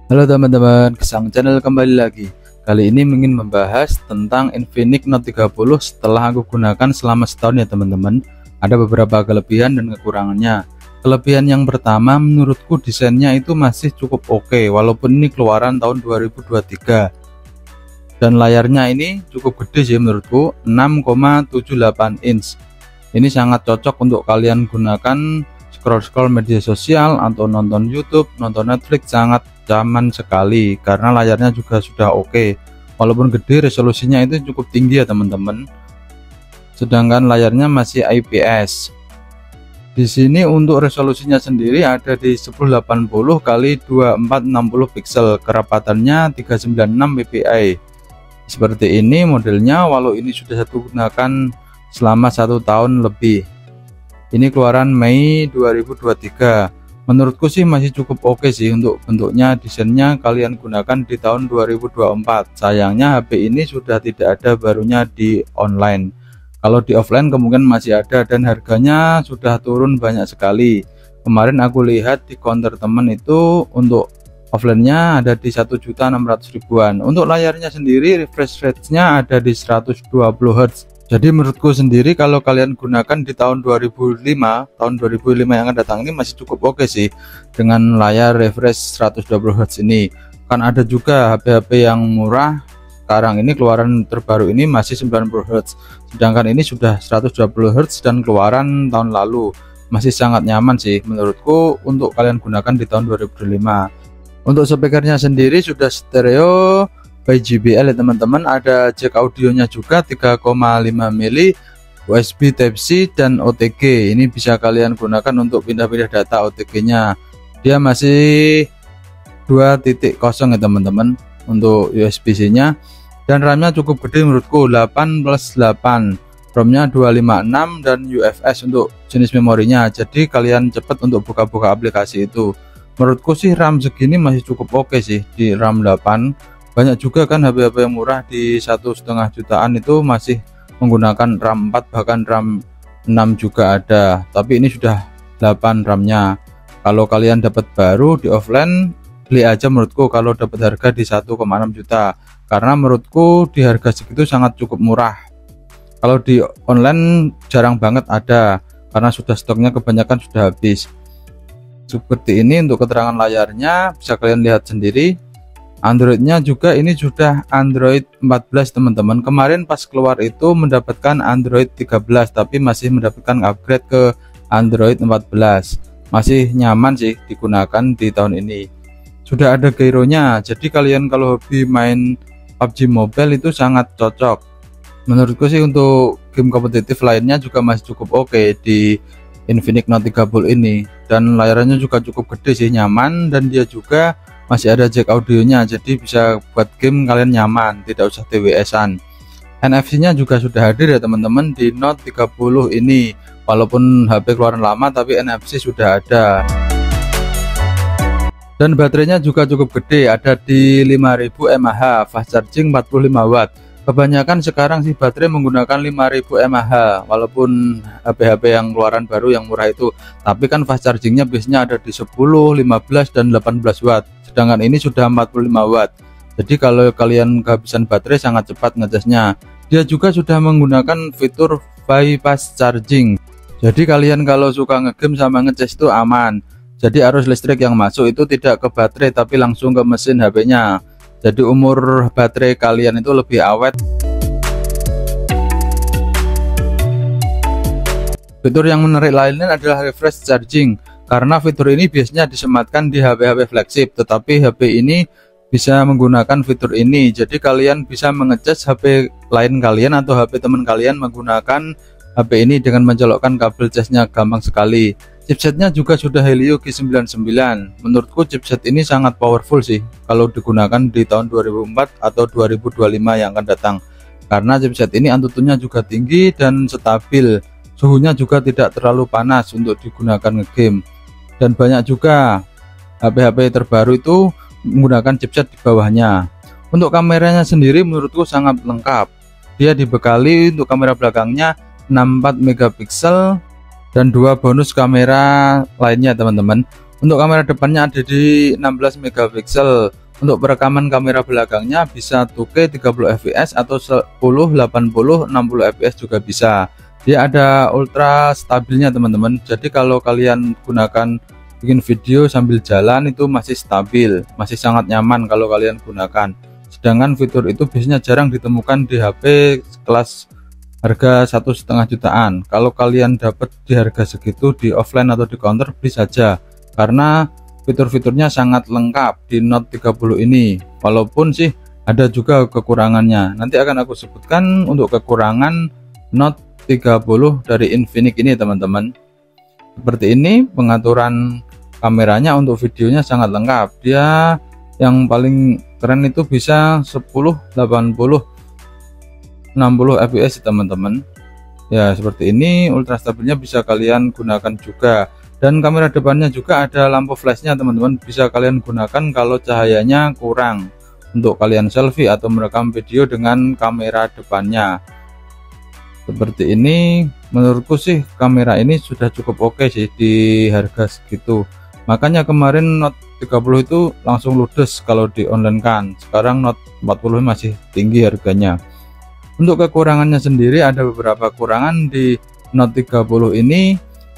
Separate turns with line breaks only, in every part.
Halo teman-teman, Gesang Channel kembali lagi. Kali ini ingin membahas tentang Infinix Note 30 setelah aku gunakan selama setahun ya teman-teman. Ada beberapa kelebihan dan kekurangannya. Kelebihan yang pertama, menurutku desainnya itu masih cukup oke, walaupun ini keluaran tahun 2023. Dan layarnya ini cukup gede sih menurutku, 6,78 inch. Ini sangat cocok untuk kalian gunakan scroll media sosial atau nonton YouTube, nonton Netflix, sangat nyaman sekali karena layarnya juga sudah oke. Walaupun gede, resolusinya itu cukup tinggi ya teman-teman. Sedangkan layarnya masih IPS. Di sini untuk resolusinya sendiri ada di 1080 x 2460 pixel, kerapatannya 396 ppi. Seperti ini modelnya, walau ini sudah saya gunakan selama 1 tahun lebih. Ini keluaran Mei 2023. Menurutku sih masih cukup oke sih untuk bentuknya, desainnya kalian gunakan di tahun 2024. Sayangnya HP ini sudah tidak ada barunya di online. Kalau di offline kemungkinan masih ada dan harganya sudah turun banyak sekali. Kemarin aku lihat di counter temen itu untuk offline-nya ada di 1.600.000-an. Untuk layarnya sendiri refresh rate-nya ada di 120 Hz. Jadi menurutku sendiri kalau kalian gunakan di tahun 2005 yang akan datang ini masih cukup oke sih dengan layar refresh 120 Hz ini. Kan ada juga HP-HP yang murah sekarang ini, keluaran terbaru ini masih 90 Hz, sedangkan ini sudah 120 Hz dan keluaran tahun lalu. Masih sangat nyaman sih menurutku untuk kalian gunakan di tahun 2005. Untuk speakernya sendiri sudah stereo by JBL ya teman-teman, ada jack audionya juga 3,5 mili, USB Type-C dan OTG. Ini bisa kalian gunakan untuk pindah-pindah data OTG-nya. Dia masih 2.0 ya teman-teman untuk USB-C-nya, dan RAM-nya cukup gede menurutku, 8+8, ROM-nya 256 dan UFS untuk jenis memorinya. Jadi kalian cepat untuk buka-buka aplikasi itu. Menurutku sih RAM segini masih cukup oke sih di RAM 8. Banyak juga kan HP-HP yang murah di 1,5 jutaan itu masih menggunakan RAM 4, bahkan RAM 6 juga ada, tapi ini sudah 8 RAM-nya. Kalau kalian dapat baru di offline, beli aja menurutku kalau dapat harga di 1,6 juta, karena menurutku di harga segitu sangat cukup murah. Kalau di online jarang banget ada karena sudah stoknya kebanyakan sudah habis. Seperti ini untuk keterangan layarnya, bisa kalian lihat sendiri. Androidnya juga ini sudah Android 14 teman-teman. Kemarin pas keluar itu mendapatkan Android 13, tapi masih mendapatkan upgrade ke Android 14. Masih nyaman sih digunakan di tahun ini. Sudah ada gyronya, jadi kalian kalau hobi main PUBG Mobile itu sangat cocok. Menurutku sih untuk game kompetitif lainnya juga masih cukup oke di Infinix Note 30 ini. Dan layarnya juga cukup gede sih, nyaman, dan dia juga masih ada jack audionya, jadi bisa buat game kalian nyaman, tidak usah TWS-an. NFC-nya juga sudah hadir ya teman-teman di Note 30 ini. Walaupun HP keluaran lama tapi NFC sudah ada. Dan baterainya juga cukup gede, ada di 5000 mAh, fast charging 45 watt. Kebanyakan sekarang sih baterai menggunakan 5000 mAh, walaupun HP-HP yang keluaran baru yang murah itu, tapi kan fast chargingnya biasanya ada di 10, 15 dan 18 watt. Sedangkan ini sudah 45 watt. Jadi kalau kalian kehabisan baterai sangat cepat ngecasnya. Dia juga sudah menggunakan fitur bypass charging. Jadi kalian kalau suka ngegame sama ngecas itu aman. Jadi arus listrik yang masuk itu tidak ke baterai tapi langsung ke mesin HP-nya. Jadi umur baterai kalian itu lebih awet. Fitur yang menarik lainnya adalah refresh charging, karena fitur ini biasanya disematkan di HP-HP flagship, tetapi HP ini bisa menggunakan fitur ini. Jadi kalian bisa mengecas HP lain kalian atau HP teman kalian menggunakan HP ini dengan mencolokkan kabel casnya, gampang sekali. Chipsetnya juga sudah Helio G99. Menurutku chipset ini sangat powerful sih kalau digunakan di tahun 2004 atau 2025 yang akan datang, karena chipset ini AnTuTu-nya juga tinggi dan stabil. Suhunya juga tidak terlalu panas untuk digunakan ngegame. Dan banyak juga HP-HP terbaru itu menggunakan chipset di bawahnya. Untuk kameranya sendiri menurutku sangat lengkap. Dia dibekali untuk kamera belakangnya 64 megapiksel dan 2 bonus kamera lainnya teman-teman. Untuk kamera depannya ada di 16 megapiksel. Untuk perekaman kamera belakangnya bisa 2K 30 fps atau 10, 80, 60 fps juga bisa. Dia ada ultra stabilnya teman-teman. Jadi kalau kalian gunakan bikin video sambil jalan itu masih stabil, masih sangat nyaman kalau kalian gunakan. Sedangkan fitur itu biasanya jarang ditemukan di HP kelas harga 1,5 jutaan. Kalau kalian dapat di harga segitu di offline atau di counter, beli saja karena fitur-fiturnya sangat lengkap di Note 30 ini. Walaupun sih ada juga kekurangannya, nanti akan aku sebutkan untuk kekurangan Note 30 dari Infinix ini teman-teman. Seperti ini pengaturan kameranya. Untuk videonya sangat lengkap. Dia yang paling keren itu bisa 10, 80, 60 fps teman-teman. Ya seperti ini, ultra stabilnya bisa kalian gunakan juga. Dan kamera depannya juga ada lampu flashnya teman-teman, bisa kalian gunakan kalau cahayanya kurang untuk kalian selfie atau merekam video dengan kamera depannya. Seperti ini, menurutku sih kamera ini sudah cukup oke sih di harga segitu. Makanya kemarin Note 30 itu langsung ludes kalau di online kan. Sekarang Note 40 masih tinggi harganya. Untuk kekurangannya sendiri ada beberapa kekurangan di Note 30 ini.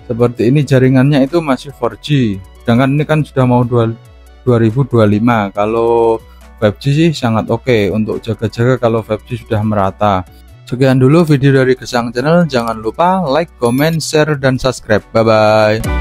Seperti ini, jaringannya itu masih 4G, sedangkan ini kan sudah mau 2025. Kalau 5G sih sangat oke untuk jaga-jaga kalau 5G sudah merata. Sekian dulu video dari Gesang Channel, jangan lupa like, comment, share, dan subscribe. Bye bye.